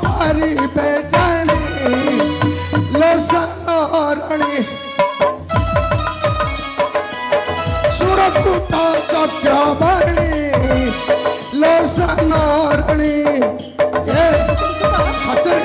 पारिबे जानी लो सानराणी सुरकुट चक्रवाणी लो सानराणी जे सतरे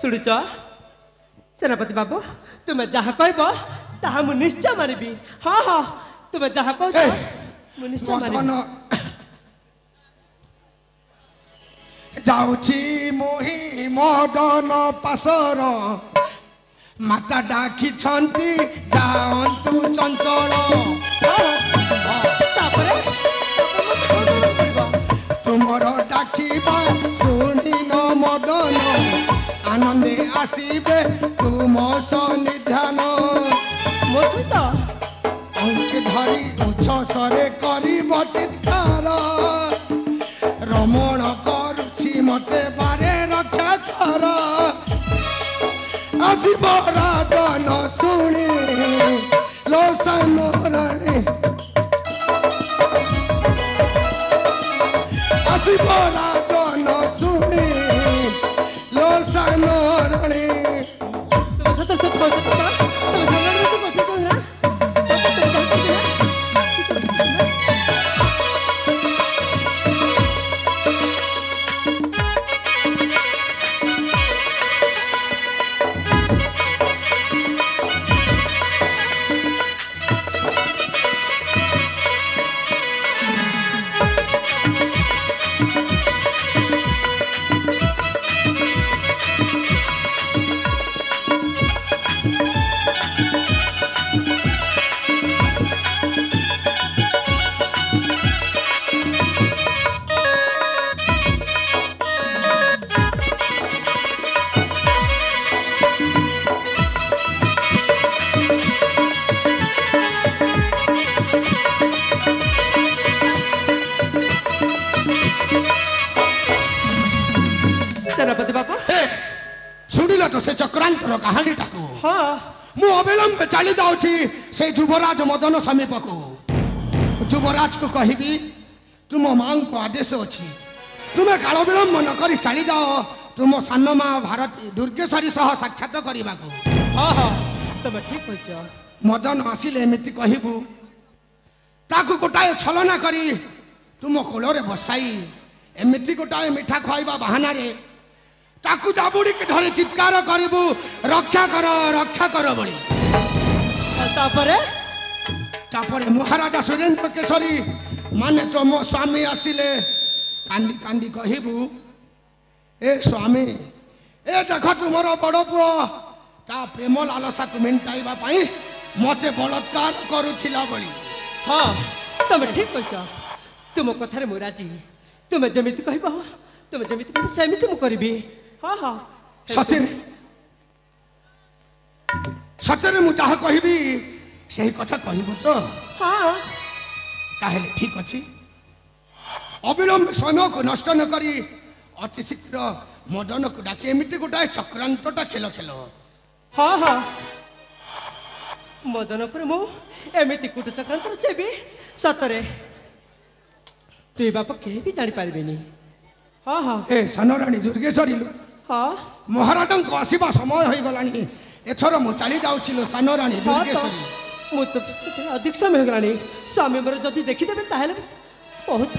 शुणुच सेनापति बाबू तुम्हें जहाँ कहब ताहा मु निश्चय मानिबी। हाँ हाँ तुम्हें जहाँ कह मु निश्चय मानिबी। जाउची मोही मदन पासर माता डाकी छंती जांतु चंचल तुमर डाकिबा सुनी न मदन आनंदे आसीबे तुम सन्निधान मो सहित अंके धरी उच्छसरे करिब चित्कार रमण करुछि मते बारे रक्षा कर आसीब राजन शुणी लो सानराणी आसीब राजन शुणी लो सानराणी तुम सत सत तुम सेनापति बाबू शुणिल तो से चक्रांतर कहानी टाकू हाँ मु अविलंब चली जाऊँ से युवराज मदन समीप को युवराज को कहबी तुम माँ को आदेश अच्छी तुम्हें काल विलंब न करी चली जाओ तुम सान माँ भारती दुर्गेश्वरी सह साक्षात करने को। हाँ हाँ तुम ठीक कह मदन आसिले एमती कहबू ताकू गोटाए छलना करी तुम कोଳରେ बसाई एमती गोटाए मिठा खुआइबा बहाना रे ताकू जाबुड़ी के धरे चित्कार करिबू रक्षा कर बोली तापरे महाराजा सुरेंद्र केशरी माने तो मो स्वामी आसिले कांदी कांदी कहबू ए स्वामी ए देख तुमर बड़ पुओ ता प्रेम लालसा को मेंटाइबा पाई मते बलात्कार करूथिला बोली। हाँ तुम ठीक कह तुम कथार मु राजी तुम्हें जमिति कहब तुम्हें जमिति कहब सेमिति मु करबी। हाँ हाँ सतरे मु जहाँ कहबी सही कथा कहबू तो। हाँ ताहेले ठीक अच्छी अविलंब समय को नष्ट न करी अति शीघ्र मदन को डाकी एमती गोटाए चक्रांतटा खेल खेल। हाँ हाँ मदन पर मु एमती कूट चक्रांत रचेबी सतरे तुई बाप कहीं भी जानी पारिबेनी। हाँ हाँ ए सानराणी दुर्गेश्वरी हाँ महाराजा को आसवा समय हो गलानी एथर मु चली जाउछि सानराणी दुर्गेश्वरी मु तो अधिक समय हो गलानी स्वामी मोर जदि देखिदेबे ताहेले बहुत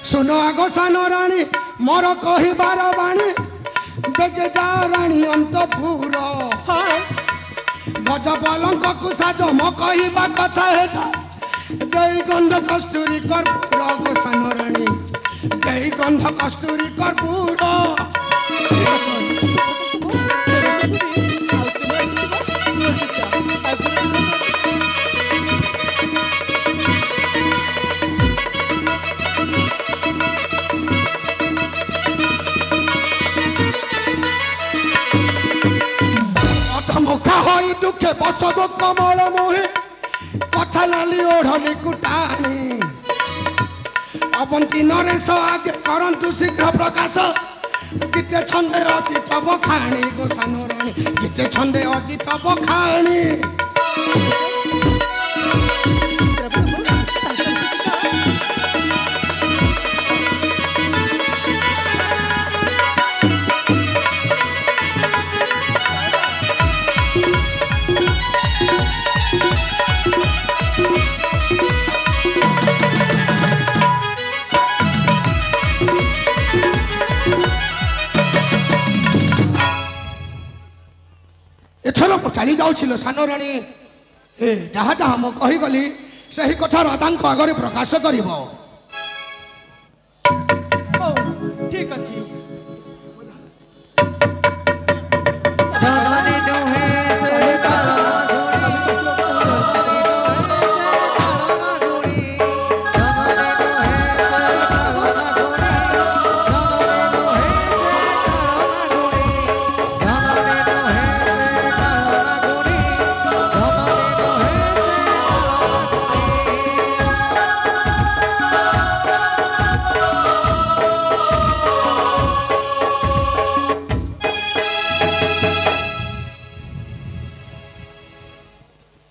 सुन आग सानराणी मोर कहिबार बाणी बेगे जा राणी अंतपुर गज पलंक को साज मो कहवा कथा है गई गंध कस्तूरी कर्पूर गो सानो रानी गई गंध कस्तूरी कर्पूर मुखा होई दुखे बसद कमल मोहे कथा लाली ओढ़नी कुटाणी अवंती नरेश आगे करंतु शीघ्र प्रकाश किते छंदे अछि तब खाणी गो सानो रानी किते छंदे अछि तब खाणी एथर चली जाऊँ सान राणी ए जहाँ जहाँ मु कहीगली से ही कथा राधा आगे प्रकाश कर ठीक अच्छी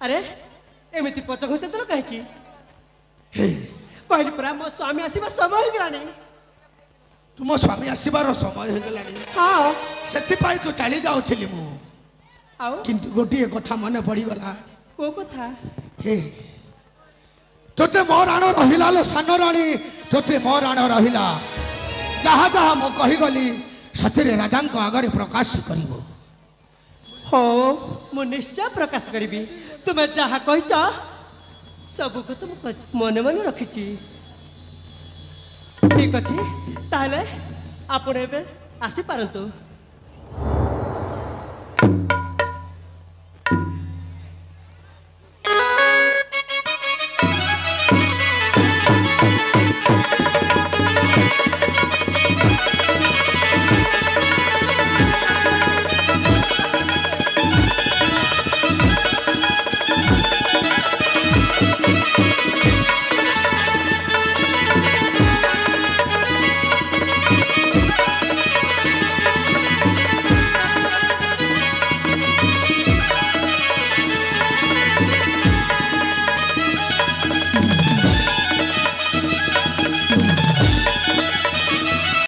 अरे एमती पच घुंच तो कहीं कहली परा मो स्वामी आसवा समय हो गलानी तुम स्वामी आसबार समय हो गलानी हाँ से तू चली जाऊली मु किंतु गोटे कथा मन पड़गला को कथा हे तोते मो राण रहिला लो सान राणी तोते मो राण रहिला जहाँ जहाँ मु कहीगली सतरे राजा आगे प्रकाश कर हो मु निश्चय प्रकाश करी तुम्हें जहाँ कही सब को तुम मन मन रखी ठीक अच्छे ताहले आपण एबे आसी पारंतु।